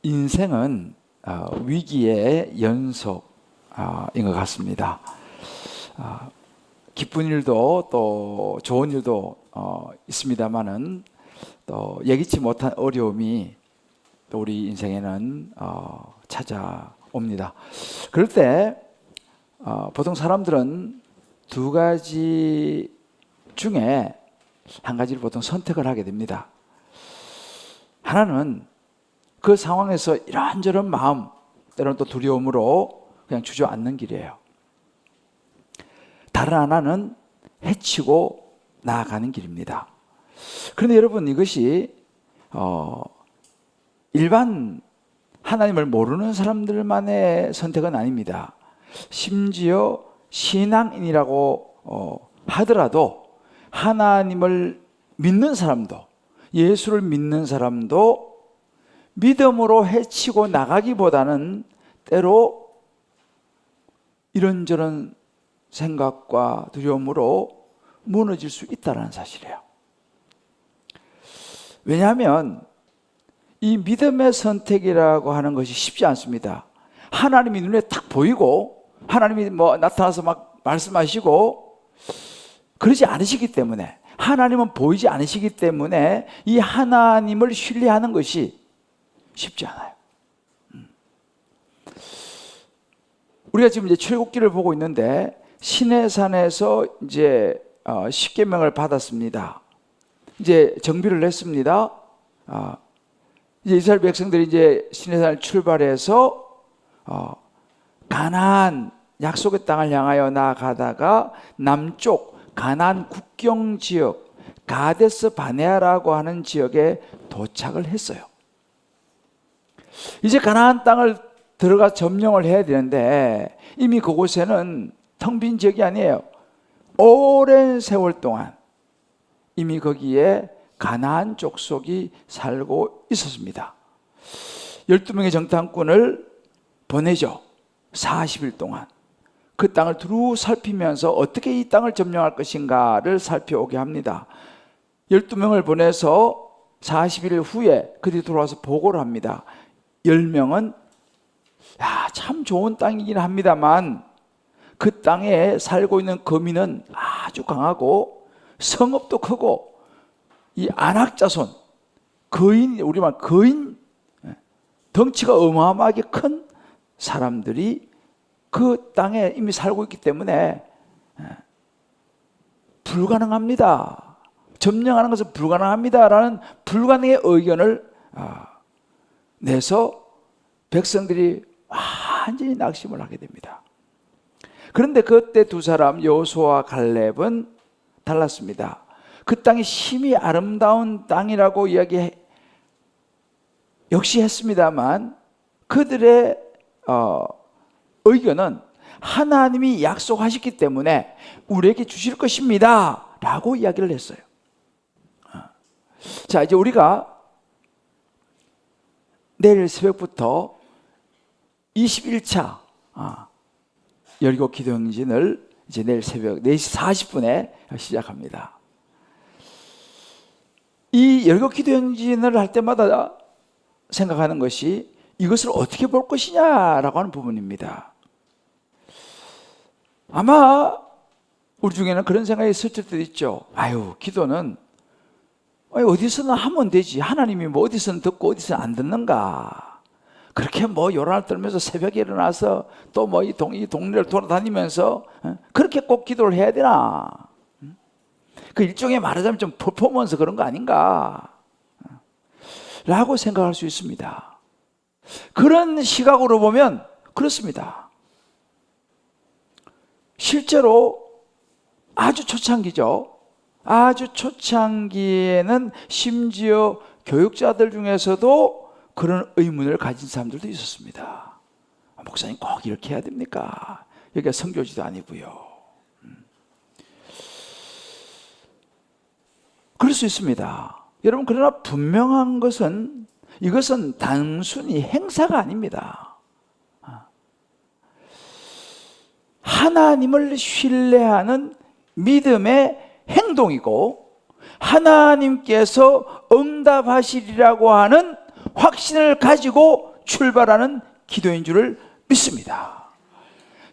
인생은 위기의 연속인 것 같습니다. 기쁜 일도 또 좋은 일도 있습니다만은 또 예기치 못한 어려움이 또 우리 인생에는 찾아옵니다. 그럴 때 보통 사람들은 두 가지 중에 한 가지를 보통 선택을 하게 됩니다. 하나는 그 상황에서 이런저런 마음, 때로는 또 두려움으로 그냥 주저앉는 길이에요. 다른 하나는 해치고 나아가는 길입니다. 그런데 여러분, 이것이 일반 하나님을 모르는 사람들만의 선택은 아닙니다. 심지어 신앙인이라고 하더라도 하나님을 믿는 사람도, 예수를 믿는 사람도 믿음으로 해치고 나가기보다는 때로 이런저런 생각과 두려움으로 무너질 수 있다는 사실이에요. 왜냐하면 이 믿음의 선택이라고 하는 것이 쉽지 않습니다. 하나님이 눈에 딱 보이고 하나님이 나타나서 막 말씀하시고 그러지 않으시기 때문에, 하나님은 보이지 않으시기 때문에 이 하나님을 신뢰하는 것이 쉽지 않아요. 우리가 지금 이제 출애굽기를 보고 있는데 시내산에서 이제 10계명을 받았습니다. 이제 정비를 했습니다. 이제 이스라엘 백성들이 이제 시내산을 출발해서 가나안 약속의 땅을 향하여 나아가다가 남쪽 가나안 국경 지역 가데스 바네아라고 하는 지역에 도착을 했어요. 이제 가나안 땅을 들어가 점령을 해야 되는데 이미 그곳에는 텅 빈 지역이 아니에요. 오랜 세월 동안 이미 거기에 가나안 족속이 살고 있었습니다. 12명의 정탐꾼을 보내죠. 40일 동안 그 땅을 두루 살피면서 어떻게 이 땅을 점령할 것인가를 살펴오게 합니다. 12명을 보내서 40일 후에 그들이 돌아와서 보고를 합니다. 10명은 참 좋은 땅이긴 합니다만 그 땅에 살고 있는 거민은 아주 강하고 성읍도 크고 이 안악자손, 거인, 우리말 거인, 덩치가 어마어마하게 큰 사람들이 그 땅에 이미 살고 있기 때문에 불가능합니다. 점령하는 것은 불가능합니다라는 불가능의 의견을 내서 백성들이 완전히 낙심을 하게 됩니다. 그런데 그때 두 사람 여호수아와 갈렙은 달랐습니다. 그 땅이 심히 아름다운 땅이라고 역시 했습니다만 그들의 의견은 하나님이 약속하셨기 때문에 우리에게 주실 것입니다 라고 이야기를 했어요. 자, 이제 우리가 내일 새벽부터 21차 여리고 기도행진을 이제 내일 새벽 4시 40분에 시작합니다. 이 여리고 기도행진을 할 때마다 생각하는 것이 이것을 어떻게 볼 것이냐라고 하는 부분입니다. 아마 우리 중에는 그런 생각이 있을 때도 있죠. 기도는 어디서나 하면 되지. 하나님이 어디서는 듣고 어디서는 안 듣는가. 그렇게 요란을 떨면서 새벽에 일어나서 또 이 동네를 돌아다니면서 그렇게 꼭 기도를 해야 되나. 그 일종의 말하자면 좀 퍼포먼스 그런 거 아닌가 라고 생각할 수 있습니다. 그런 시각으로 보면 그렇습니다. 실제로 아주 초창기죠. 아주 초창기에는 심지어 교육자들 중에서도 그런 의문을 가진 사람들도 있었습니다. 목사님 꼭 이렇게 해야 됩니까? 여기가 선교지도 아니고요. 그럴 수 있습니다. 여러분, 그러나 분명한 것은 이것은 단순히 행사가 아닙니다. 하나님을 신뢰하는 믿음의 행동이고 하나님께서 응답하시리라고 하는 확신을 가지고 출발하는 기도인 줄을 믿습니다.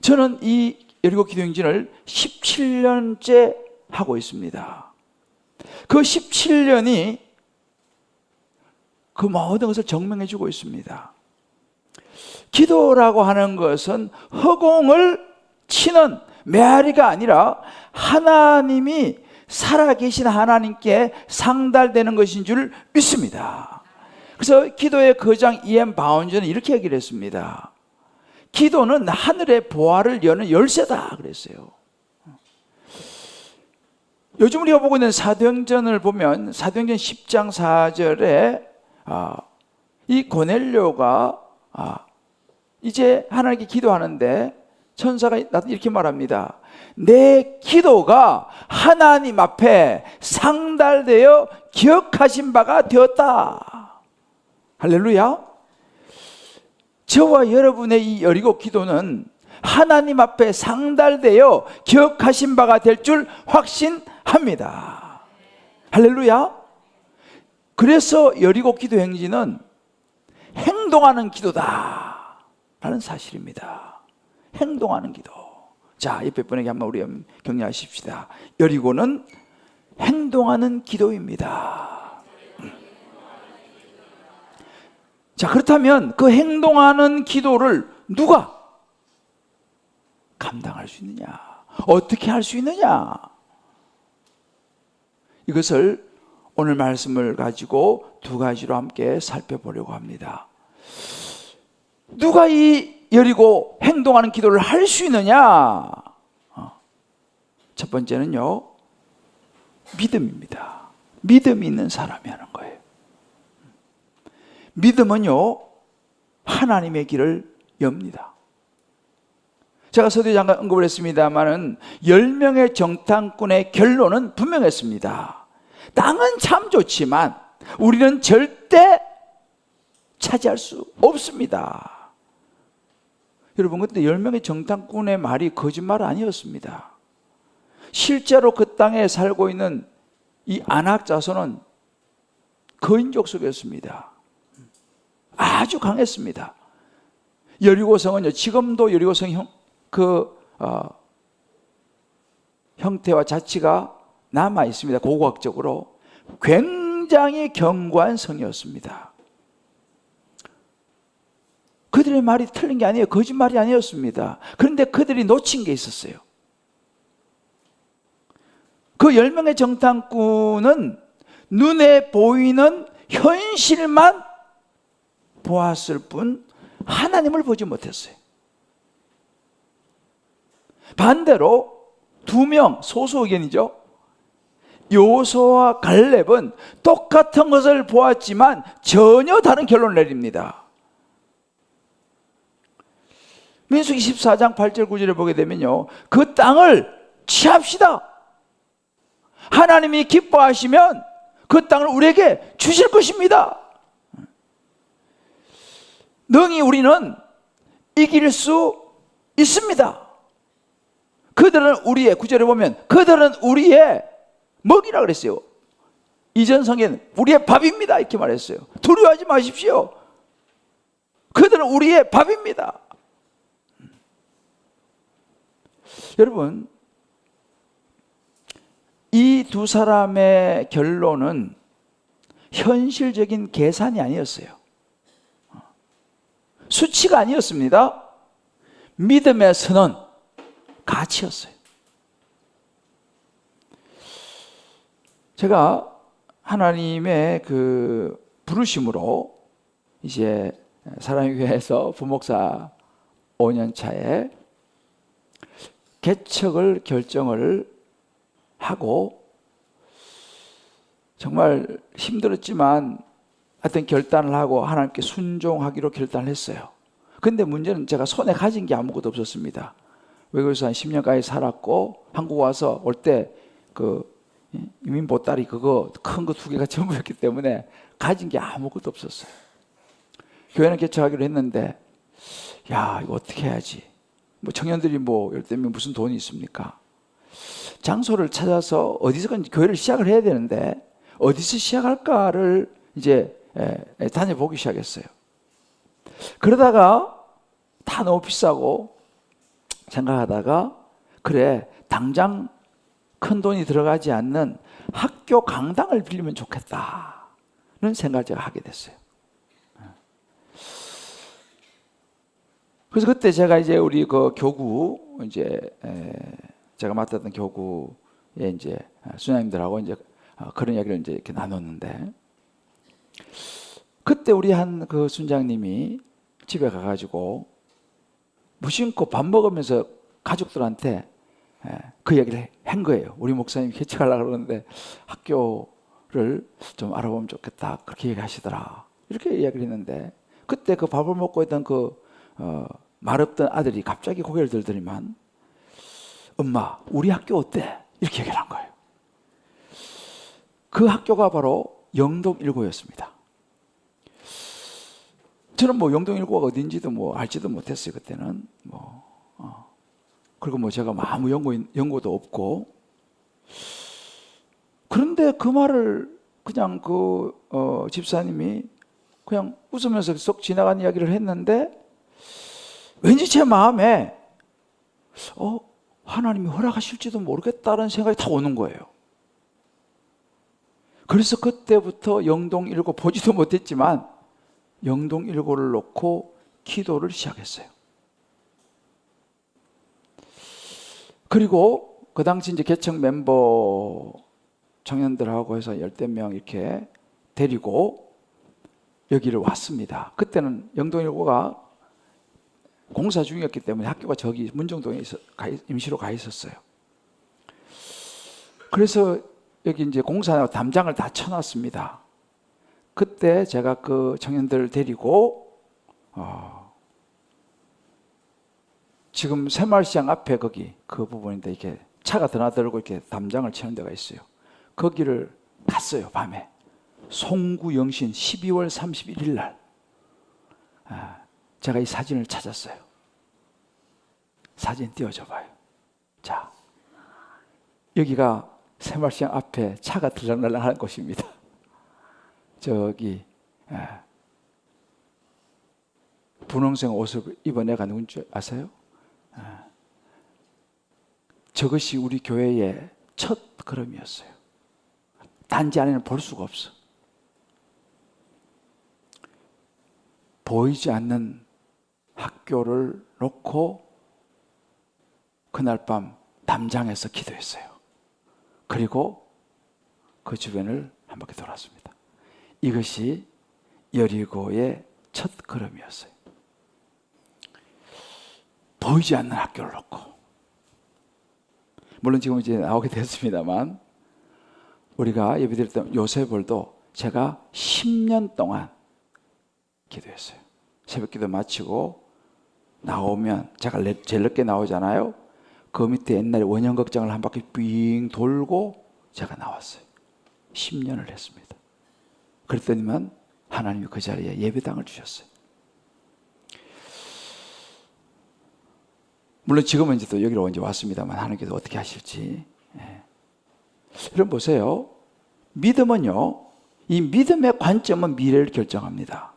저는 이 여리고 기도 행진을 17년째 하고 있습니다. 그 17년이 그 모든 것을 증명해 주고 있습니다. 기도라고 하는 것은 허공을 치는 메아리가 아니라 하나님이 살아계신 하나님께 상달되는 것인 줄 믿습니다. 그래서 기도의 거장 E.M. 바운저는 이렇게 얘기를 했습니다. 기도는 하늘의 보화를 여는 열쇠다 그랬어요. 요즘 우리가 보고 있는 사도행전을 보면 사도행전 10장 4절에 이 고넬료가 이제 하나님께 기도하는데 천사가 이렇게 말합니다. 내 기도가 하나님 앞에 상달되어 기억하신 바가 되었다. 할렐루야. 저와 여러분의 이 여리고 기도는 하나님 앞에 상달되어 기억하신 바가 될 줄 확신합니다. 할렐루야. 그래서 여리고 기도 행진은 행동하는 기도다 라는 사실입니다. 행동하는 기도. 자, 옆에 분에게 한번 우리 격려하십시다. 여리고는 행동하는 기도입니다. 자, 그렇다면 그 행동하는 기도를 누가 감당할 수 있느냐? 어떻게 할 수 있느냐? 이것을 오늘 말씀을 가지고 두 가지로 함께 살펴보려고 합니다. 누가 이 여리고 행동하는 기도를 할 수 있느냐? 첫 번째는요, 믿음입니다. 믿음이 있는 사람이 하는 거예요. 믿음은요, 하나님의 길을 엽니다. 제가 서두에 잠깐 언급을 했습니다만은 10명의 정탐꾼의 결론은 분명했습니다. 땅은 참 좋지만 우리는 절대 차지할 수 없습니다. 여러분, 그때 10명의 정탐꾼의 말이 거짓말 아니었습니다. 실제로 그 땅에 살고 있는 이 아낙 자손은 거인족 속이었습니다. 아주 강했습니다. 여리고성은요, 지금도 여리고성 형태와 자치가 남아 있습니다. 고고학적으로 굉장히 견고한 성이었습니다. 그들의 말이 틀린 게 아니에요. 거짓말이 아니었습니다. 그런데 그들이 놓친 게 있었어요. 그 10명의 정탐꾼은 눈에 보이는 현실만 보았을 뿐 하나님을 보지 못했어요. 반대로 2명, 소수 의견이죠. 요호수아와 갈렙은 똑같은 것을 보았지만 전혀 다른 결론을 내립니다. 민수기 14장 8절 9절을 보게 되면요, 그 땅을 취합시다. 하나님이 기뻐하시면 그 땅을 우리에게 주실 것입니다. 능히 우리는 이길 수 있습니다. 그들은 우리의, 9절에 보면 그들은 우리의 먹이라 그랬어요. 이전 성에는 우리의 밥입니다 이렇게 말했어요. 두려워하지 마십시오. 그들은 우리의 밥입니다. 여러분, 이 두 사람의 결론은 현실적인 계산이 아니었어요. 수치가 아니었습니다. 믿음의 선언, 가치였어요. 제가 하나님의 그 부르심으로 이제 사랑의 교회에서 부목사 5년 차에 개척을 결정을 하고 정말 힘들었지만 하여튼 결단을 하고 하나님께 순종하기로 결단을 했어요. 근데 문제는 제가 손에 가진 게 아무것도 없었습니다. 외국에서 한 10년까지 살았고 한국 와서 올 때 그 이민 보따리 그거 큰 거 2개가 전부였기 때문에 가진 게 아무것도 없었어요. 교회는 개척하기로 했는데 야, 이거 어떻게 해야지? 뭐 청년들이 뭐 열댓 명 무슨 돈이 있습니까? 장소를 찾아서 어디서든지 교회를 시작을 해야 되는데 어디서 시작할까를 이제 다녀보기 시작했어요. 그러다가 다 너무 비싸고 생각하다가 그래, 당장 큰 돈이 들어가지 않는 학교 강당을 빌리면 좋겠다는 생각을 제가 하게 됐어요. 그래서 그때 제가 이제 우리 그 교구, 이제 제가 맡았던 교구에 이제 수녀님들하고 이제 그런 이야기를 이제 이렇게 나눴는데, 그때 우리 한 그 순장님이 집에 가가지고 무심코 밥 먹으면서 가족들한테 그 이야기를 한 거예요. 우리 목사님이 개척하려고 그러는데 학교를 좀 알아보면 좋겠다, 그렇게 얘기하시더라, 이렇게 이야기를 했는데, 그때 그 밥을 먹고 있던 그 말없던 아들이 갑자기 고개를 들더니만, 엄마, 우리 학교 어때? 이렇게 얘기를 한 거예요. 그 학교가 바로 영동일고였습니다. 저는 뭐 영동일고가 어딘지도 뭐 알지도 못했어요, 그때는. 그리고 뭐 제가 아무 연고도 없고. 그런데 그 말을 그냥 그 집사님이 그냥 웃으면서 쏙 지나간 이야기를 했는데, 왠지 제 마음에 하나님이 허락하실지도 모르겠다는 생각이 다 오는 거예요. 그래서 그때부터 영동일고 보지도 못했지만 영동일고를 놓고 기도를 시작했어요. 그리고 그 당시 이제 개척 멤버 청년들하고 해서 10명 이렇게 데리고 여기를 왔습니다. 그때는 영동일고가 공사 중이었기 때문에 학교가 저기 문정동에 임시로 가 있었어요. 그래서 여기 이제 공사 담장을 다 쳐놨습니다. 그때 제가 그 청년들을 데리고 지금 새마을시장 앞에 거기 그 부분인데, 이렇게 차가 드나들고 이렇게 담장을 치는 데가 있어요. 거기를 갔어요, 밤에. 송구영신 12월 31일 날. 제가 이 사진을 찾았어요. 사진 띄워줘 봐요. 자, 여기가 새마을시장 앞에 차가 들락날락 하는 곳입니다. 저기 분홍색 옷을 입은 애가 누군지 아세요? 저것이 우리 교회의 첫 걸음이었어요. 단지 안에는 볼 수가 없어. 보이지 않는 학교를 놓고 그날 밤 담장에서 기도했어요. 그리고 그 주변을 한 바퀴 돌았습니다. 이것이 여리고의 첫 걸음이었어요. 보이지 않는 학교를 놓고. 물론 지금 이제 나오게 됐습니다만, 우리가 예배드렸던 요셉을도 제가 10년 동안 기도했어요. 새벽기도 마치고 나오면 제가 제일 늦게 나오잖아요. 그 밑에 옛날에 원형극장을 한 바퀴 삥 돌고 제가 나왔어요. 10년을 했습니다. 그랬더니만 하나님이 그 자리에 예배당을 주셨어요. 물론 지금은 이제 또 여기로 이제 왔습니다만, 하나님께서 어떻게 하실지. 여러분 보세요. 믿음은요, 이 믿음의 관점은 미래를 결정합니다.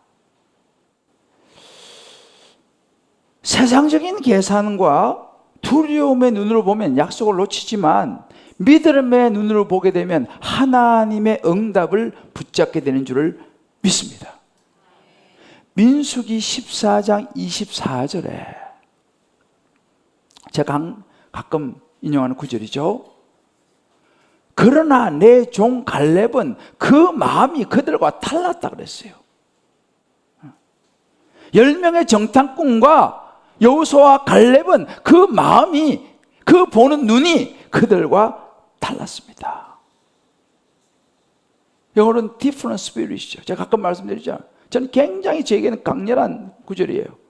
세상적인 계산과 두려움의 눈으로 보면 약속을 놓치지만, 믿음의 눈으로 보게 되면 하나님의 응답을 붙잡게 되는 줄을 믿습니다. 민수기 14장 24절에 제가 가끔 인용하는 구절이죠. 그러나 내 종 갈렙은 그 마음이 그들과 달랐다 그랬어요. 10명의 정탐꾼과 여호수아와 갈렙은 그 마음이, 그 보는 눈이 그들과 달랐습니다. 영어로는 different spirit이죠. 제가 가끔 말씀드리죠. 저는 굉장히 저에게는 강렬한 구절이에요.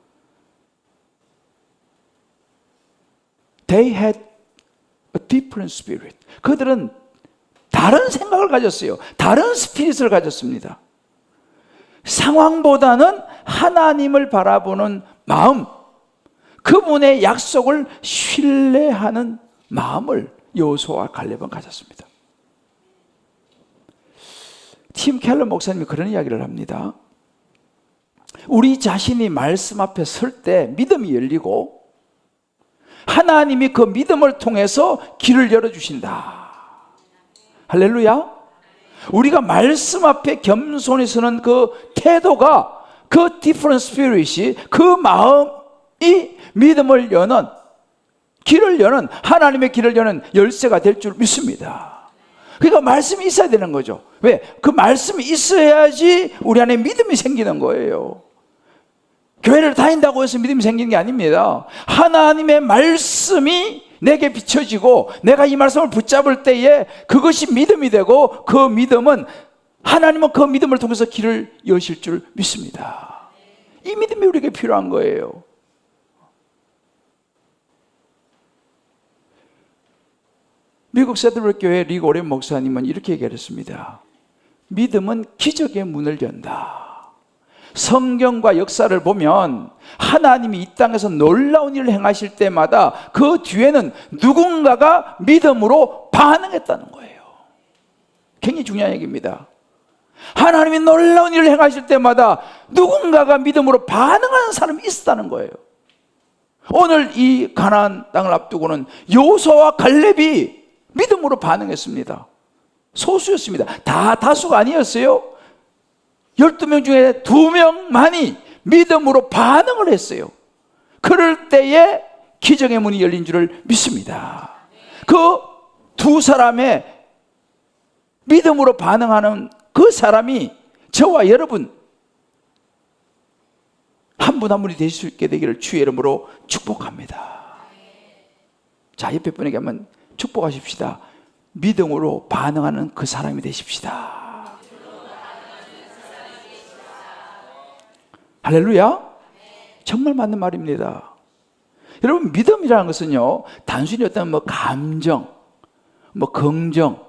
They had a different spirit. 그들은 다른 생각을 가졌어요. 다른 스피릿을 가졌습니다. 상황보다는 하나님을 바라보는 마음, 그분의 약속을 신뢰하는 마음을 여호수아와 갈렙은 가졌습니다. 팀 켈러 목사님이 그런 이야기를 합니다. 우리 자신이 말씀 앞에 설 때 믿음이 열리고 하나님이 그 믿음을 통해서 길을 열어주신다. 할렐루야. 우리가 말씀 앞에 겸손히 서는 그 태도가, 그 different spirit이, 그 마음이 믿음을 여는, 길을 여는, 하나님의 길을 여는 열쇠가 될 줄 믿습니다. 그러니까 말씀이 있어야 되는 거죠. 왜? 그 말씀이 있어야지 우리 안에 믿음이 생기는 거예요. 교회를 다닌다고 해서 믿음이 생기는 게 아닙니다. 하나님의 말씀이 내게 비춰지고 내가 이 말씀을 붙잡을 때에 그것이 믿음이 되고, 그 믿음은, 하나님은 그 믿음을 통해서 길을 여실 줄 믿습니다. 이 믿음이 우리에게 필요한 거예요. 미국 세드블 교회 리그 오렌 목사님은 이렇게 얘기했습니다. 믿음은 기적의 문을 연다. 성경과 역사를 보면 하나님이 이 땅에서 놀라운 일을 행하실 때마다 그 뒤에는 누군가가 믿음으로 반응했다는 거예요. 굉장히 중요한 얘기입니다. 하나님이 놀라운 일을 행하실 때마다 누군가가 믿음으로 반응하는 사람이 있었다는 거예요. 오늘 이 가나안 땅을 앞두고는 여호수아와 갈렙이 믿음으로 반응했습니다. 소수였습니다. 다 다수가 아니었어요. 12명 중에 2명만이 믿음으로 반응을 했어요. 그럴 때에 기적의 문이 열린 줄을 믿습니다. 그 두 사람의 믿음으로 반응하는 그 사람이 저와 여러분 한 분 한 분이 되실 수 있게 되기를 주의 이름으로 축복합니다. 자, 옆에 분에게 한번 축복하십시다. 믿음으로 반응하는 그 사람이 되십시다. 할렐루야. 정말 맞는 말입니다. 여러분, 믿음이라는 것은요, 단순히 어떤 감정, 긍정,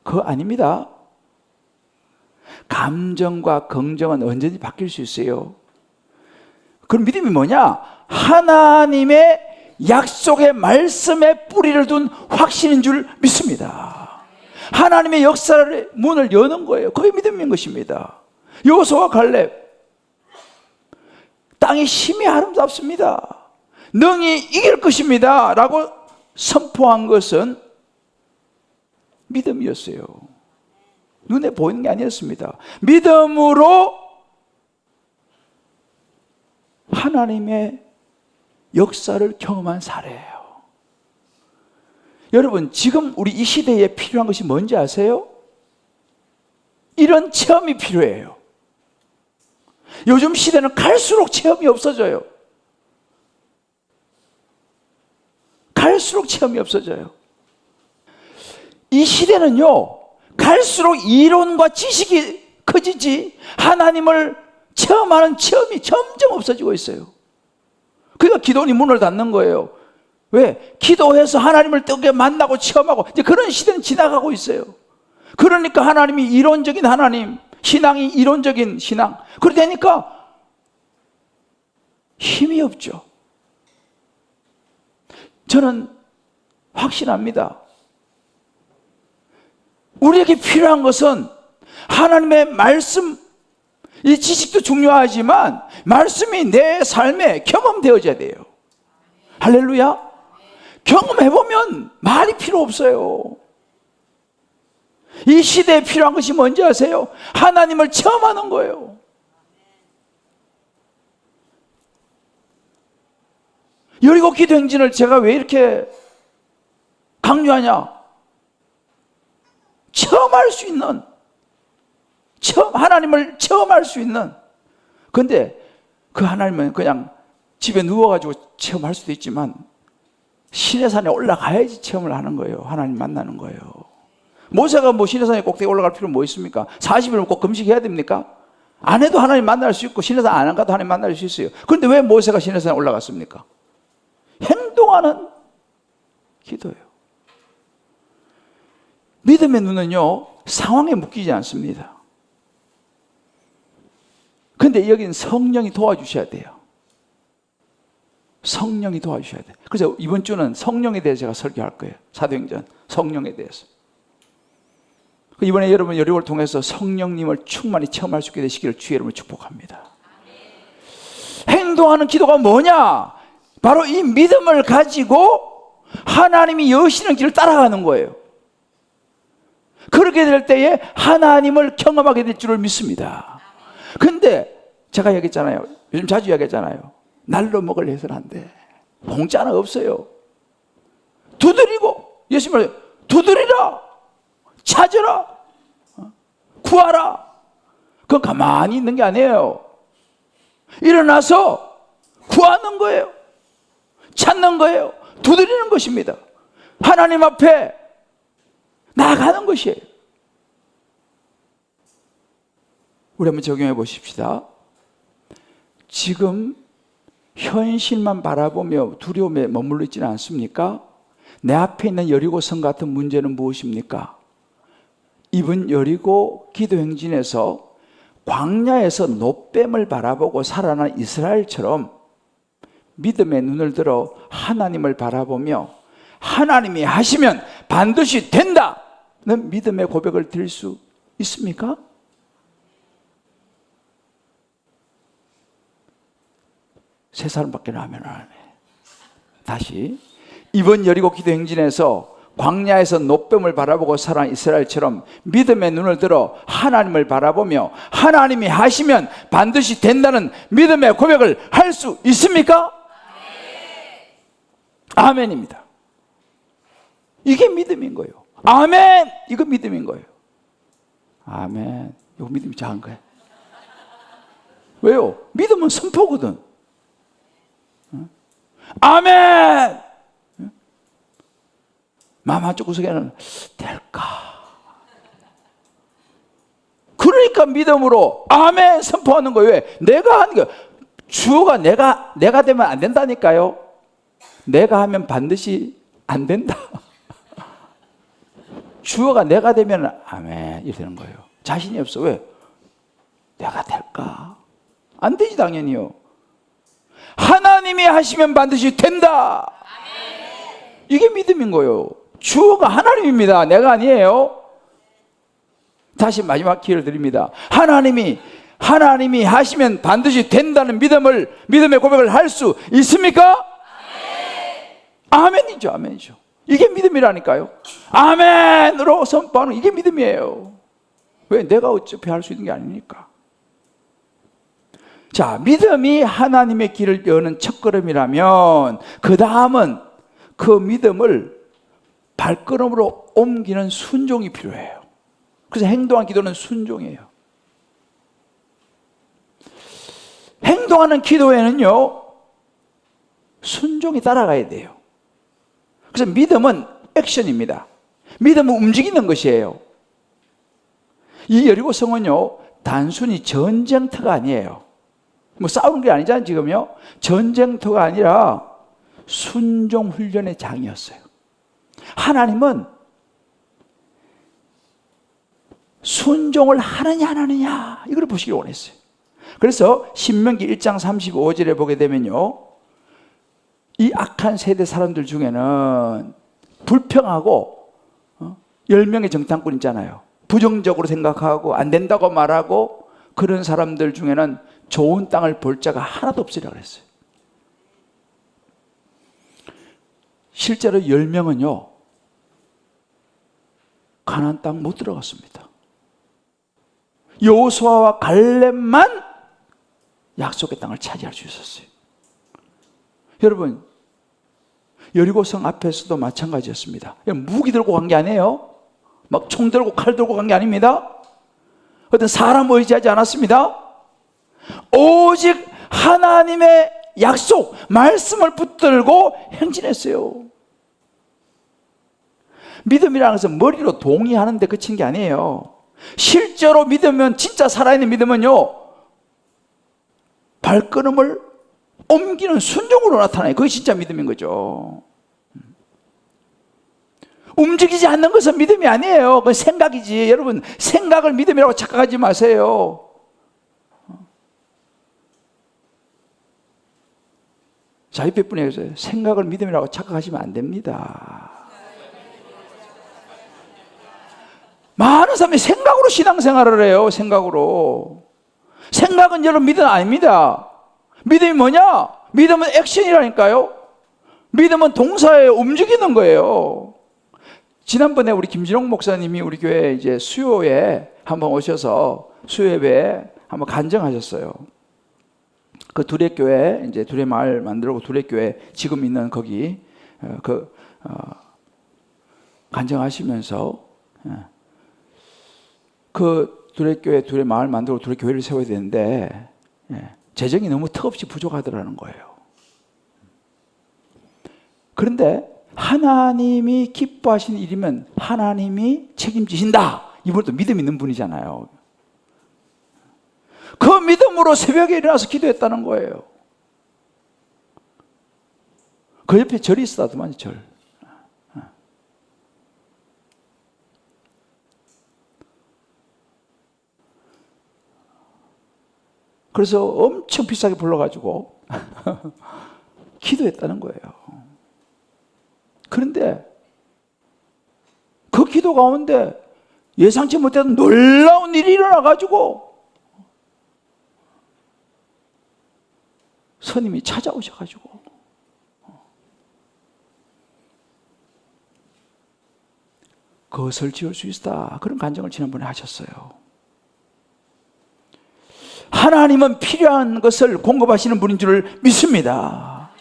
그거 아닙니다. 감정과 긍정은 언제든지 바뀔 수 있어요. 그럼 믿음이 뭐냐? 하나님의 약속의 말씀에 뿌리를 둔 확신인 줄 믿습니다. 하나님의 역사의 문을 여는 거예요. 그게 믿음인 것입니다. 여호수아와 갈렙, 땅이 심히 아름답습니다. 능히 이길 것입니다 라고 선포한 것은 믿음이었어요. 눈에 보이는 게 아니었습니다. 믿음으로 하나님의 역사를 경험한 사례예요. 여러분, 지금 우리 이 시대에 필요한 것이 뭔지 아세요? 이런 체험이 필요해요. 요즘 시대는 갈수록 체험이 없어져요. 갈수록 체험이 없어져요. 이 시대는요, 갈수록 이론과 지식이 커지지 하나님을 체험하는 체험이 점점 없어지고 있어요. 그러니까 기도원이 문을 닫는 거예요. 왜? 기도해서 하나님을 뜨겁게 만나고 체험하고, 이제 그런 시대는 지나가고 있어요. 그러니까 하나님이 이론적인 하나님, 신앙이 이론적인 신앙, 그러다니까 힘이 없죠. 저는 확신합니다. 우리에게 필요한 것은 하나님의 말씀, 이 지식도 중요하지만 말씀이 내 삶에 경험되어져야 돼요. 할렐루야. 경험해보면 말이 필요 없어요. 이 시대에 필요한 것이 뭔지 아세요? 하나님을 체험하는 거예요. 여리고 기도 행진을 제가 왜 이렇게 강조하냐? 체험할 수 있는, 하나님을 체험할 수 있는. 근데 그 하나님은 그냥 집에 누워가지고 체험할 수도 있지만 시내산에 올라가야지 체험을 하는 거예요. 하나님 만나는 거예요. 모세가 시내산에 꼭대기 올라갈 필요는 뭐 있습니까? 40일은 꼭 금식해야 됩니까? 안 해도 하나님 만날 수 있고 시내산 안 가도 하나님 만날 수 있어요. 그런데 왜 모세가 시내산에 올라갔습니까? 행동하는 기도예요. 믿음의 눈은요, 상황에 묶이지 않습니다. 근데 여기는 성령이 도와주셔야 돼요. 성령이 도와주셔야 돼요. 그래서 이번 주는 성령에 대해서 제가 설교할 거예요. 사도행전 성령에 대해서. 이번에 여러분 여리고를 통해서 성령님을 충만히 체험할 수 있게 되시기를 주의 이름으로 축복합니다. 행동하는 기도가 뭐냐? 바로 이 믿음을 가지고 하나님이 여시는 길을 따라가는 거예요. 그렇게 될 때에 하나님을 경험하게 될 줄을 믿습니다. 근데 제가 얘기했잖아요. 요즘 자주 얘기했잖아요. 날로 먹을 해서는 안 돼. 공짜는 없어요. 두드리고, 예수님 말해요. 두드리라, 찾으라, 구하라. 그건 가만히 있는 게 아니에요. 일어나서 구하는 거예요. 찾는 거예요. 두드리는 것입니다. 하나님 앞에 나아가는 것이에요. 우리 한번 적용해 보십시다. 지금 현실만 바라보며 두려움에 머물러 있지는 않습니까? 내 앞에 있는 여리고성 같은 문제는 무엇입니까? 이번 여리고 기도 행진에서 광야에서 노뱀을 바라보고 살아난 이스라엘처럼 믿음의 눈을 들어 하나님을 바라보며 하나님이 하시면 반드시 된다는 믿음의 고백을 드릴 수 있습니까? 세 사람밖에 하면 안 해. 다시, 이번 여리고 기도 행진에서 광야에서 노뱀을 바라보고 살아난 이스라엘처럼 믿음의 눈을 들어 하나님을 바라보며 하나님이 하시면 반드시 된다는 믿음의 고백을 할 수 있습니까? 아멘입니다. 이게 믿음인 거예요. 아멘! 이거 믿음인 거예요. 아멘. 이거 믿음이 작은 거예요. 왜요? 믿음은 선포거든. 아멘! 마음 한쪽 구석에는 될까? 그러니까 믿음으로 아멘 선포하는 거예요. 왜? 내가 하는 거예요. 주어가 내가 되면 안 된다니까요. 내가 하면 반드시 안 된다. 주어가 내가 되면 아멘 이렇게 되는 거예요. 자신이 없어. 왜? 내가 될까? 안 되지 당연히요. 하나님이 하시면 반드시 된다. 이게 믿음인 거예요. 주어가 하나님입니다. 내가 아니에요. 다시 마지막 기회를 드립니다. 하나님이 하시면 반드시 된다는 믿음의 고백을 할 수 있습니까? 아멘이죠. 아멘이죠. 이게 믿음이라니까요. 아멘으로 선포하는 이게 믿음이에요. 왜? 내가 어차피 할 수 있는 게 아니니까. 자, 믿음이 하나님의 길을 여는 첫걸음이라면 그 다음은 그 믿음을 발걸음으로 옮기는 순종이 필요해요. 그래서 행동한 기도는 순종이에요. 행동하는 기도에는요, 순종이 따라가야 돼요. 그래서 믿음은 액션입니다. 믿음은 움직이는 것이에요. 이 여리고성은요, 단순히 전쟁터가 아니에요. 뭐 싸우는 게 아니잖아요, 지금요. 전쟁터가 아니라 순종 훈련의 장이었어요. 하나님은 순종을 하느냐 안 하느냐 이걸 보시길 원했어요. 그래서 신명기 1장 35절에 보게 되면요, 이 악한 세대 사람들 중에는 불평하고 10명의 정탐꾼 있잖아요. 부정적으로 생각하고 안 된다고 말하고 그런 사람들 중에는 좋은 땅을 볼 자가 하나도 없으리라고 그랬어요. 실제로 10명은요 가나안 땅 못 들어갔습니다. 여호수아와 갈렙만 약속의 땅을 차지할 수 있었어요. 여러분, 여리고성 앞에서도 마찬가지였습니다. 무기 들고 간 게 아니에요. 막 총 들고 칼 들고 간 게 아닙니다. 어떤 사람 의지하지 않았습니다. 오직 하나님의 약속, 말씀을 붙들고 행진했어요. 믿음이라는 것은 머리로 동의하는데 그친 게 아니에요. 실제로 믿으면, 진짜 살아있는 믿음은요, 발걸음을 옮기는 순종으로 나타나요. 그게 진짜 믿음인 거죠. 움직이지 않는 것은 믿음이 아니에요. 그건 생각이지. 여러분, 생각을 믿음이라고 착각하지 마세요. 자, 옆에 분이 해주세요. 생각을 믿음이라고 착각하시면 안 됩니다. 많은 사람이 생각으로 신앙생활을 해요. 생각으로. 생각은 여러분 믿음 아닙니다. 믿음이 뭐냐? 믿음은 액션이라니까요. 믿음은 동사에 움직이는 거예요. 지난번에 우리 김진홍 목사님이 우리 교회 이제 수요에 한번 오셔서 수요예배에 한번 간증하셨어요. 그 두레교회, 이제 두레마을 만들고 두레교회 지금 있는 거기 간증하시면서 그 두레교회 두레마을 만들고 두레교회를 세워야 되는데 재정이 너무 턱없이 부족하더라는 거예요. 그런데 하나님이 기뻐하시는 일이면 하나님이 책임지신다. 이분도 믿음 있는 분이잖아요. 그 믿음으로 새벽에 일어나서 기도했다는 거예요. 그 옆에 절이 있었다더만, 절. 그래서 엄청 비싸게 불러가지고 기도했다는 거예요. 그런데 그 기도 가운데 예상치 못했던 놀라운 일이 일어나가지고 스님이 찾아오셔가지고 그것을 지을 수 있다. 그런 간증을 지난번에 하셨어요. 하나님은 필요한 것을 공급하시는 분인 줄을 믿습니다.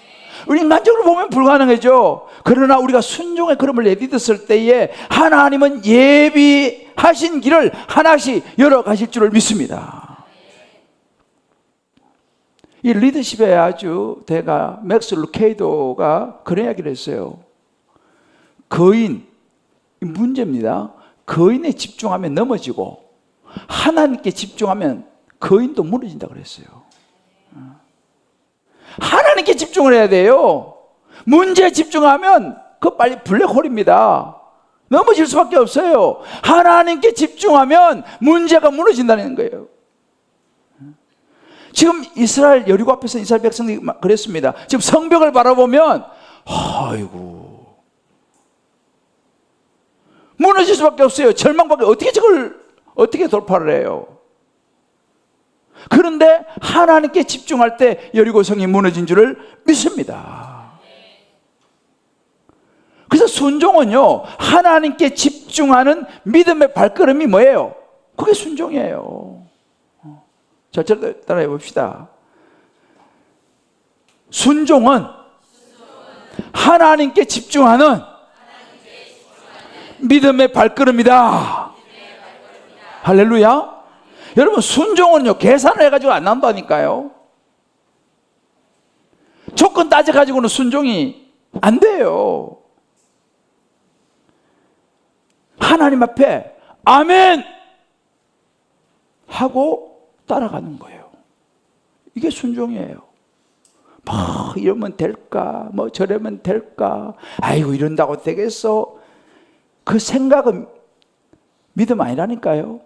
우리 인간적으로 보면 불가능하죠. 그러나 우리가 순종의 걸음을 내딛었을 때에 하나님은 예비하신 길을 하나씩 열어가실 줄을 믿습니다. 이 리더십의 아주 대가 맥스 루케이도가 그런 이야기를 했어요. 거인, 문제입니다. 거인에 집중하면 넘어지고 하나님께 집중하면 거인도 무너진다 그랬어요. 하나님께 집중을 해야 돼요. 문제에 집중하면 그 빨리 블랙홀입니다. 넘어질 수밖에 없어요. 하나님께 집중하면 문제가 무너진다는 거예요. 지금 이스라엘 여리고 앞에서 이스라엘 백성들이 그랬습니다. 지금 성벽을 바라보면 아이고 무너질 수밖에 없어요. 절망밖에 어떻게 돌파를 해요? 그런데 하나님께 집중할 때 여리고성이 무너진 줄을 믿습니다. 그래서 순종은요, 하나님께 집중하는 믿음의 발걸음이 뭐예요? 그게 순종이에요. 자, 저를 따라해 봅시다. 순종은 하나님께 집중하는 믿음의 발걸음이다. 할렐루야. 여러분, 순종은요, 계산을 해가지고 안 나온다니까요. 조건 따져가지고는 순종이 안 돼요. 하나님 앞에 아멘 하고 따라가는 거예요. 이게 순종이에요. 뭐 이러면 될까? 뭐 저러면 될까? 아이고 이런다고 되겠어? 그 생각은 믿음 아니라니까요.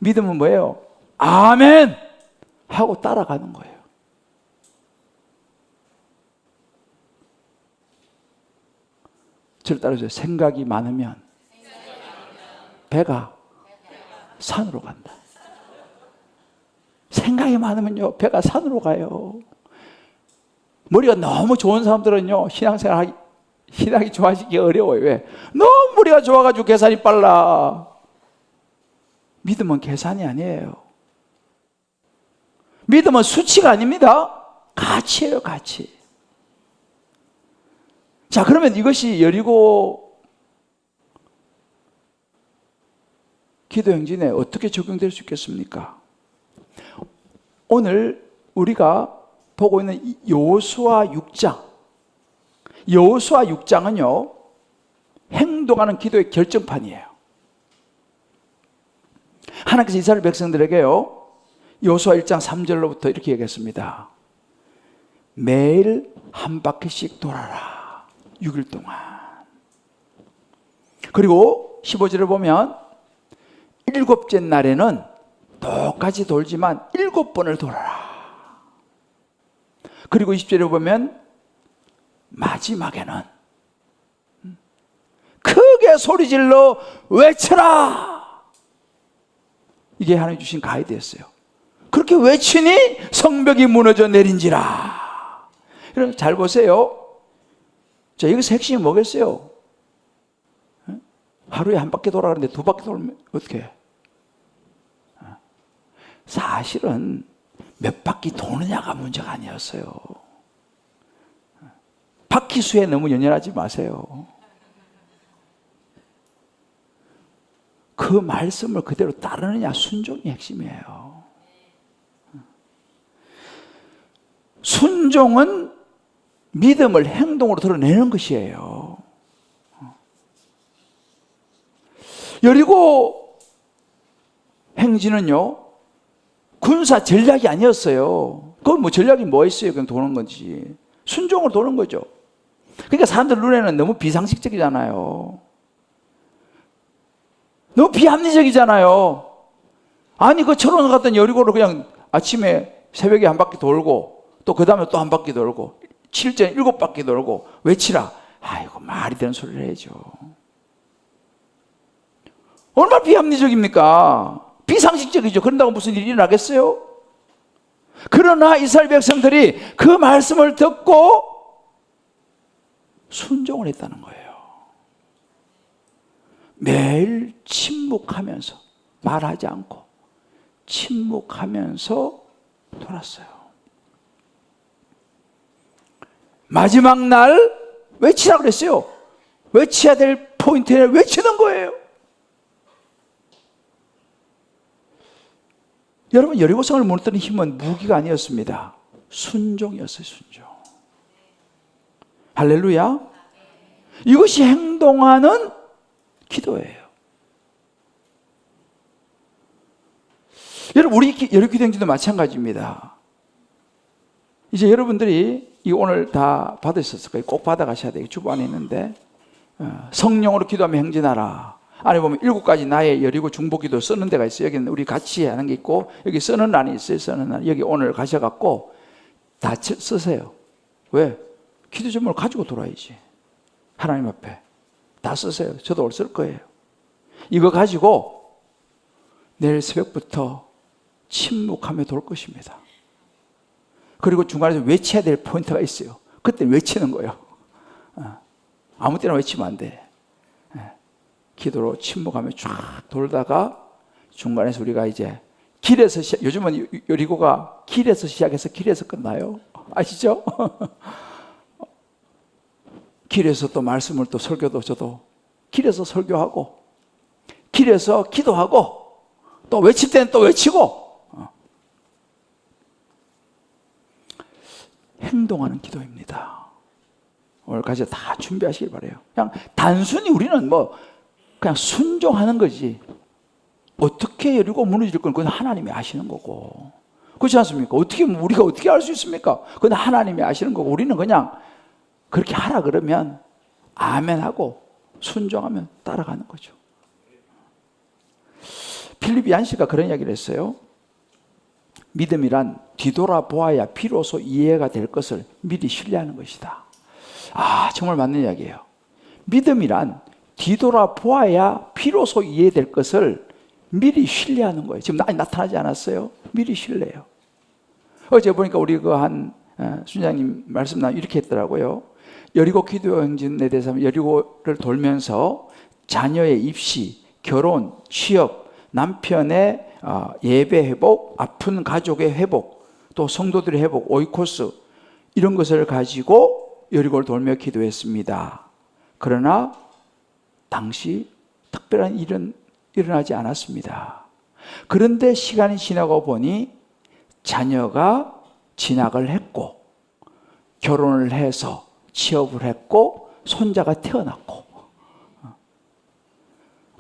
믿음은 뭐예요? 아멘 하고 따라가는 거예요. 저를 따라서 생각이 많으면 배가 산으로 간다. 생각이 많으면요, 배가 산으로 가요. 머리가 너무 좋은 사람들은요, 신앙이 좋아지기 어려워요. 왜? 너무 머리가 좋아가지고 계산이 빨라. 믿음은 계산이 아니에요. 믿음은 수치가 아닙니다. 가치예요, 가치. 자, 그러면 이것이 여리고 기도 행진에 어떻게 적용될 수 있겠습니까? 오늘 우리가 보고 있는 여호수아 6장. 여호수아 6장은요, 행동하는 기도의 결정판이에요. 하나님께서 이스라엘 백성들에게요, 여호수아 1장 3절로부터 이렇게 얘기했습니다. 매일 한 바퀴씩 돌아라. 6일 동안. 그리고 15절을 보면 7째 날에는 똑같이 돌지만 7번을 돌아라. 그리고 20절에 보면 마지막에는 크게 소리질러 외쳐라. 이게 하나님 주신 가이드였어요. 그렇게 외치니 성벽이 무너져 내린지라. 여러분 잘 보세요. 자, 여기서 핵심이 뭐겠어요? 하루에 한 바퀴 돌아가는데 두 바퀴 돌면 어떻게 해? 사실은 몇 바퀴 도느냐가 문제가 아니었어요. 바퀴 수에 너무 연연하지 마세요. 그 말씀을 그대로 따르느냐, 순종이 핵심이에요. 순종은 믿음을 행동으로 드러내는 것이에요. 여리고 행진은요, 군사 전략이 아니었어요. 그건 뭐 전략이 뭐 있어요? 그냥 도는 건지. 순종으로 도는 거죠. 그러니까 사람들 눈에는 너무 비상식적이잖아요. 너무 비합리적이잖아요. 아니, 그 철원 갔던 여리고를 그냥 아침에 새벽에 한 바퀴 돌고, 또 그 다음에 또 한 바퀴 돌고, 7전 7바퀴 돌고, 외치라. 아이고, 말이 되는 소리를 해야죠. 얼마나 비합리적입니까? 비상식적이죠. 그런다고 무슨 일이 일어나겠어요? 그러나 이스라엘 백성들이 그 말씀을 듣고 순종을 했다는 거예요. 매일 침묵하면서, 말하지 않고 침묵하면서 돌았어요. 마지막 날 외치라 그랬어요. 외쳐야 될 포인트에 외치는 거예요. 여러분, 여리고성을 무너뜨리는 힘은 무기가 아니었습니다. 순종이었어요. 순종. 할렐루야. 이것이 행동하는 기도예요. 여러분, 우리 여리고 행진도 마찬가지입니다. 이제 여러분들이 이 오늘 다 받으셨을 거예요. 꼭 받아가셔야 돼요. 주보 안에 있는데, 성령으로 기도하며 행진하라. 안에 보면 7가지 나의 여리고 중보기도 쓰는 데가 있어요. 여기는 우리 같이 하는 게 있고, 여기 쓰는 란이 있어요. 쓰는 란. 여기 오늘 가셔갖고 다 쓰세요. 왜? 기도 제목을 가지고 돌아야지. 하나님 앞에 다 쓰세요. 저도 오늘 쓸 거예요. 이거 가지고 내일 새벽부터 침묵하며 돌 것입니다. 그리고 중간에서 외쳐야 될 포인트가 있어요. 그때 외치는 거예요. 아무 때나 외치면 안 돼. 기도로 침묵하며 쫙 돌다가 중간에서 우리가 이제 길에서 요즘은 여리고가 길에서 시작해서 길에서 끝나요. 아시죠? 길에서 또 말씀을 또 설교도 저도 길에서 설교하고 길에서 기도하고 또 외칠 때는 또 외치고 행동하는 기도입니다. 오늘까지 다 준비하시길 바라요. 그냥 단순히 우리는 뭐 그냥 순종하는 거지. 어떻게 여리고 무너질 건 그건 하나님이 아시는 거고. 그렇지 않습니까? 우리가 어떻게 알 수 있습니까? 그건 하나님이 아시는 거고, 우리는 그냥 그렇게 하라 그러면 아멘하고 순종하면 따라가는 거죠. 필립 얀시가 그런 이야기를 했어요. 믿음이란 뒤돌아보아야 비로소 이해가 될 것을 미리 신뢰하는 것이다. 아, 정말 맞는 이야기예요. 믿음이란 뒤돌아보아야 비로소 이해될 것을 미리 신뢰하는 거예요. 지금 나타나지 않았어요? 미리 신뢰해요. 어제 보니까 우리 순장님 말씀 이렇게 했더라고요. 여리고 기도 행진에 대해서 여리고를 돌면서 자녀의 입시, 결혼, 취업, 남편의 예배 회복, 아픈 가족의 회복, 또 성도들의 회복, 오이코스 이런 것을 가지고 여리고를 돌며 기도했습니다. 그러나 당시 특별한 일은 일어나지 않았습니다. 그런데 시간이 지나고 보니 자녀가 진학을 했고 결혼을 해서 취업을 했고 손자가 태어났고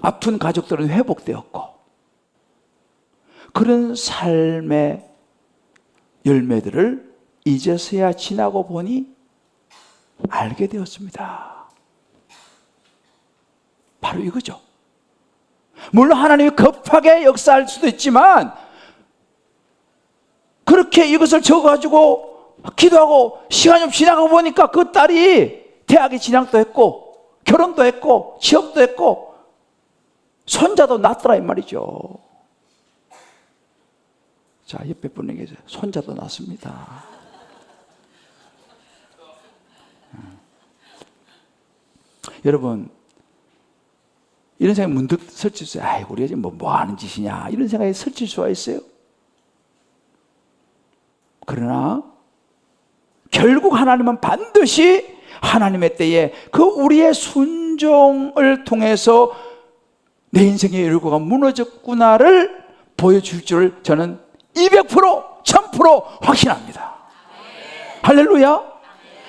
아픈 가족들은 회복되었고 그런 삶의 열매들을 이제서야 지나고 보니 알게 되었습니다. 바로 이거죠. 물론 하나님이 급하게 역사할 수도 있지만 그렇게 이것을 적어가지고 기도하고 시간이 좀 지나고 보니까 그 딸이 대학에 진학도 했고 결혼도 했고 취업도 했고 손자도 낳더라 이 말이죠. 자, 옆에 분에게 손자도 낳습니다. 여러분, 이런 생각이 문득 설칠 수 있어요. 우리가 지금 뭐 하는 짓이냐, 이런 생각이 설칠 수가 있어요. 그러나 결국 하나님은 반드시 하나님의 때에 그 우리의 순종을 통해서 내 인생의 열고가 무너졌구나를 보여줄 줄 저는 200%, 1000% 확신합니다. 할렐루야.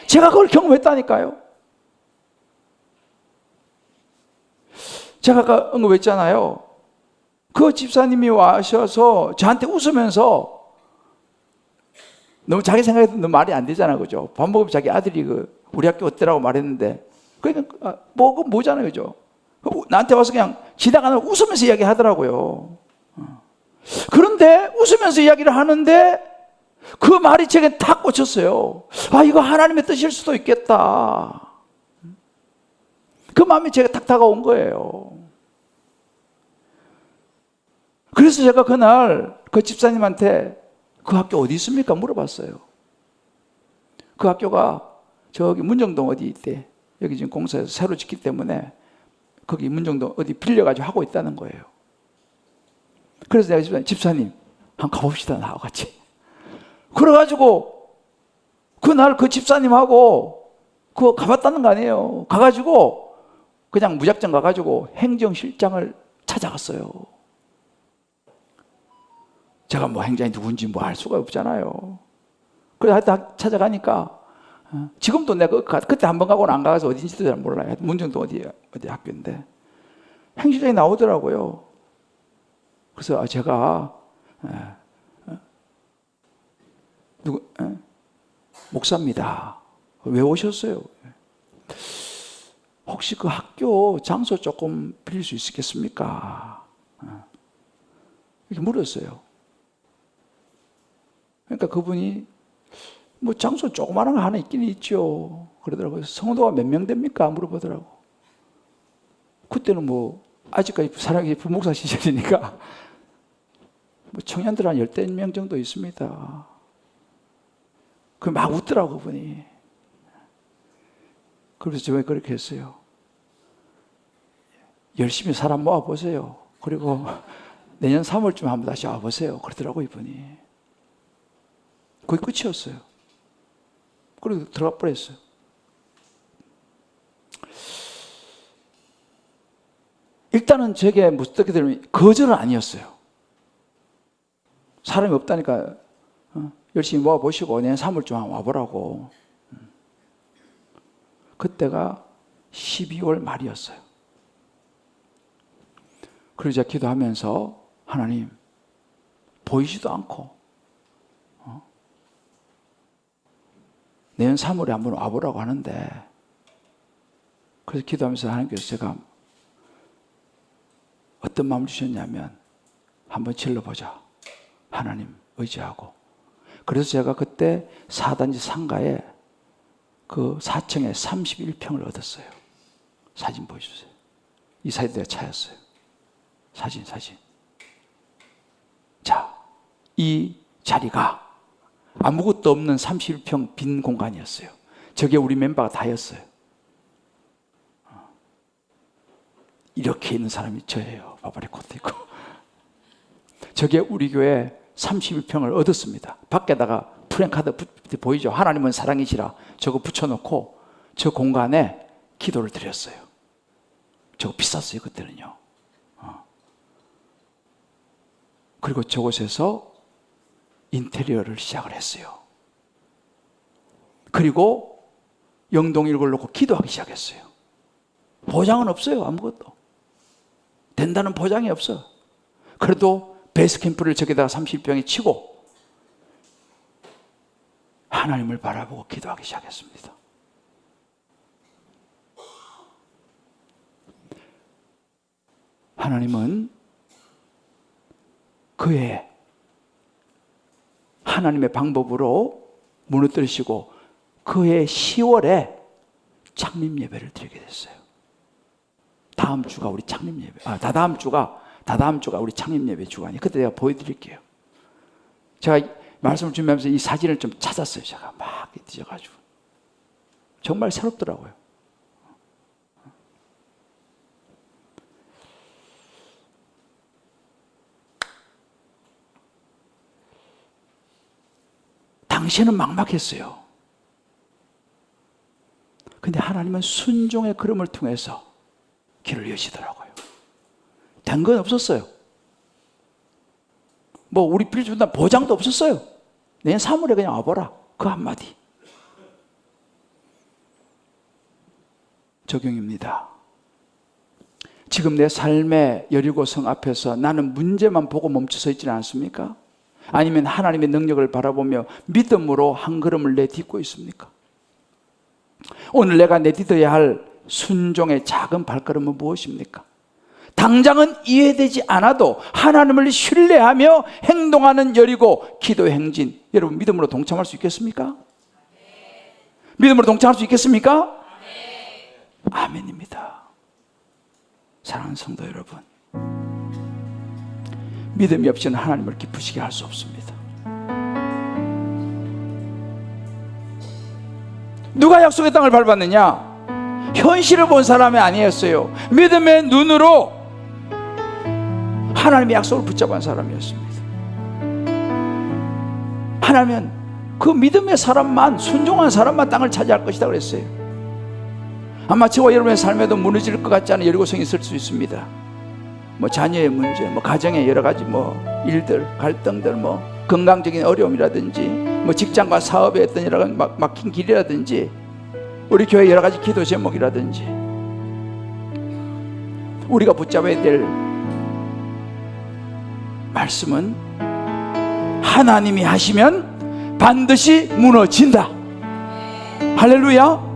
제가 그걸 경험했다니까요. 제가 아까 언급했잖아요. 그 집사님이 와셔서 저한테 웃으면서, 너무 자기 생각에도 너무 말이 안 되잖아, 그죠? 밥 먹으면 자기 아들이 우리 학교 어때라고 말했는데, 그러니까 그건 뭐잖아요, 그죠? 나한테 와서 그냥 지나가는 웃으면서 이야기 하더라고요. 그런데 웃으면서 이야기를 하는데 그 말이 제게 탁 꽂혔어요. 이거 하나님의 뜻일 수도 있겠다. 그 마음이 제가 탁 다가온 거예요. 그래서 제가 그날 그 집사님한테 그 학교 어디 있습니까? 물어봤어요. 그 학교가 저기 문정동 어디 있대. 여기 지금 공사에서 새로 짓기 때문에 거기 문정동 어디 빌려가지고 하고 있다는 거예요. 그래서 내가 집사님 한번 가봅시다, 나와 같이. 그래가지고 그날 그 집사님하고 그거 가봤다는 거 아니에요. 가가지고 그냥 무작정 가가지고 행정실장을 찾아갔어요. 제가 뭐 행장이 누군지 뭐 알 수가 없잖아요. 그래서 하여튼 찾아가니까 지금도 내가 그때 한 번 가고는 안 가서 어딘지도 잘 몰라요. 문정동 어디 학교인데 행실장이 나오더라고요. 그래서 제가 목사입니다. 왜 오셨어요? 혹시 그 학교 장소 조금 빌릴 수 있겠습니까? 이렇게 물었어요. 그러니까 그분이 뭐 장소 조그마한 거 하나 있긴 있죠. 그러더라고요. 성도가 몇 명 됩니까? 물어보더라고. 그때는 뭐 아직까지 사랑의 부목사 시절이니까 뭐 청년들 한 10명 정도 있습니다. 그 막 웃더라고 그분이. 그래서 제가 그렇게 했어요. 열심히 사람 모아보세요. 그리고 내년 3월쯤에 한번 다시 와보세요. 그러더라고 이분이. 그게 끝이었어요. 그리고 들어가 버렸어요. 일단은 제게 어떻게 되면 거절은 아니었어요. 사람이 없다니까 열심히 모아보시고 내년 3월쯤에 한번 와보라고. 그때가 12월 말이었어요. 그리고 제가 기도하면서 하나님 보이지도 않고 내년 3월에 한번 와보라고 하는데, 그래서 기도하면서 하나님께서 제가 어떤 마음을 주셨냐면 한번 질러보자. 하나님 의지하고. 그래서 제가 그때 4단지 상가에 그 4층에 31평을 얻었어요. 사진 보여주세요. 이 사진 내가 차였어요. 사진. 자, 이 자리가 아무것도 없는 31평 빈 공간이었어요. 저게 우리 멤버가 다였어요. 이렇게 있는 사람이 저예요. 바바리 코트 있고. 저게 우리 교회 31평을 얻었습니다. 밖에다가 프랭카드 보이죠? 하나님은 사랑이시라 저거 붙여놓고 저 공간에 기도를 드렸어요. 저거 비쌌어요 그때는요. 그리고 저곳에서 인테리어를 시작을 했어요. 그리고 영동일골 놓고 기도하기 시작했어요. 보장은 없어요. 아무것도 된다는 보장이 없어. 그래도 베이스캠프를 저기다가 30평에 치고 하나님을 바라보고 기도하기 시작했습니다. 하나님은 그의 하나님의 방법으로 무너뜨리시고 그해 10월에 창립 예배를 드리게 됐어요. 다다음 주가 우리 창립 예배 주간이. 그때 제가 보여드릴게요. 제가 말씀을 준비하면서 이 사진을 좀 찾았어요. 제가 막 뒤져가지고 정말 새롭더라고요. 당시에는 막막했어요. 근데 하나님은 순종의 걸음을 통해서 길을 여시더라고요. 된 건 없었어요. 뭐 우리 필주단 보장도 없었어요. 내년 3월에 그냥 와보라. 그 한마디. 적용입니다. 지금 내 삶의 여리고성 앞에서 나는 문제만 보고 멈춰서 있지는 않습니까? 아니면 하나님의 능력을 바라보며 믿음으로 한 걸음을 내딛고 있습니까? 오늘 내가 내딛어야 할 순종의 작은 발걸음은 무엇입니까? 당장은 이해되지 않아도 하나님을 신뢰하며 행동하는 여리고 기도 행진, 여러분 믿음으로 동참할 수 있겠습니까? 믿음으로 동참할 수 있겠습니까? 아멘입니다. 사랑하는 성도 여러분, 믿음이 없이는 하나님을 기쁘시게 할 수 없습니다. 누가 약속의 땅을 밟았느냐? 현실을 본 사람이 아니었어요. 믿음의 눈으로 하나님의 약속을 붙잡은 사람이었습니다. 하나님은 그 믿음의 사람만, 순종한 사람만 땅을 차지할 것이다 그랬어요. 아마 저와 여러분의 삶에도 무너질 것 같지 않은 여리고성이 있을 수 있습니다. 뭐 자녀의 문제, 뭐 가정의 여러 가지 뭐 일들, 갈등들, 뭐 건강적인 어려움이라든지, 뭐 직장과 사업에 어떤 여러 가지 막힌 길이라든지, 우리 교회 여러 가지 기도 제목이라든지, 우리가 붙잡아야 될 말씀은 하나님이 하시면 반드시 무너진다. 할렐루야.